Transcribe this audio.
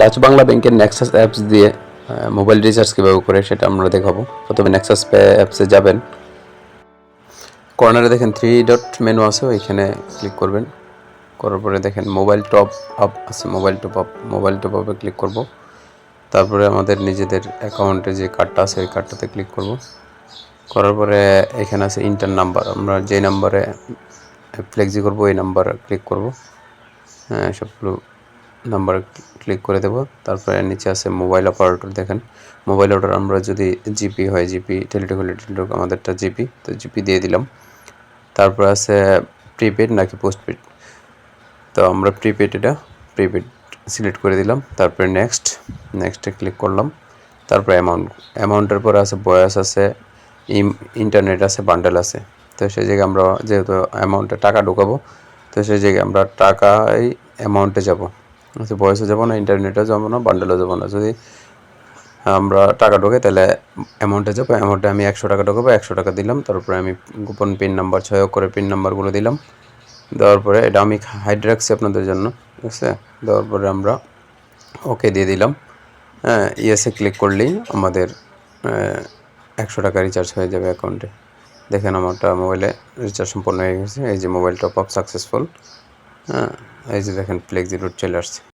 Dutch Bangla ব্যাংকের Nexus apps দিয়ে mobile recharge কীভাবে করে সেটা আমরা দেখাবো। প্রথমে নেক্সাস পে অ্যাপসে যাবেন, কর্নারে দেখেন 3 ডট মেনু আছে, ওইখানে ক্লিক করবেন। করার পরে দেখেন মোবাইল টপ আপ আছে, মোবাইল টপ আপে ক্লিক করব। তারপরে আমাদের নিজেদের অ্যাকাউন্টে যে কার্ডটা আছে ওই কার্ডটাতে ক্লিক করব। করার পরে এখানে আছে ইন্টার নাম্বার, আমরা যে নাম্বারে ফ্লেক্সি করব ওই নাম্বার ক্লিক করব। হ্যাঁ, সবগুলো নাম্বার ক্লিক করে দেব। তারপরে নিচে আছে মোবাইল অপারেটর, দেখেন মোবাইল অপারেটর আমরা যদি জিপি হয় জিপি, টেলিটক হলে টেলিটক, আমাদেরটা জিপি, তো জিপি দিয়ে দিলাম। তারপর আছে প্রিপেড নাকি পোস্টপেড, তো আমরা প্রিপেড সিলেক্ট করে দিলাম। তারপরে নেক্সটে ক্লিক করলাম। তারপরে অ্যামাউন্টের পরে আছে বয়স আছে, ইন্টারনেট আছে, বান্ডেল আছে। তো সেই জায়গায় আমরা যেহেতু অ্যামাউন্টে টাকা ঢুকাবো, তো সেই জায়গায় আমরা টাকাই অ্যামাউন্টে যাব, বয়সে যাব না, ইন্টারনেটে যাব না, বান্ডেলও যাব না। যদি আমরা টাকা ঢোকে তাহলে অ্যামাউন্টে যাবো। অ্যামাউন্টে আমি 100 টাকা ঢোকাবো, 100 টাকা দিলাম। তারপরে আমি গোপন পিন নাম্বার 6 অক্ষরের পিন নাম্বারগুলো দিলাম। দেওয়ার পরে এটা আমি হাইড রাখছি আপনাদের জন্য, ঠিক আছে। দেওয়ার পরে আমরা ওকে দিয়ে দিলাম। হ্যাঁ, ইয়েসে ক্লিক করলেই আমাদের 100 টাকা রিচার্জ হয়ে যাবে অ্যাকাউন্টে। দেখেন আমারটা মোবাইলে রিচার্জ সম্পন্ন হয়ে গেছে। এই যে মোবাইল টপ আপ সাকসেসফুল। হ্যাঁ, এই যে দেখেন ফ্লেক্সি রুট চলে আসছে।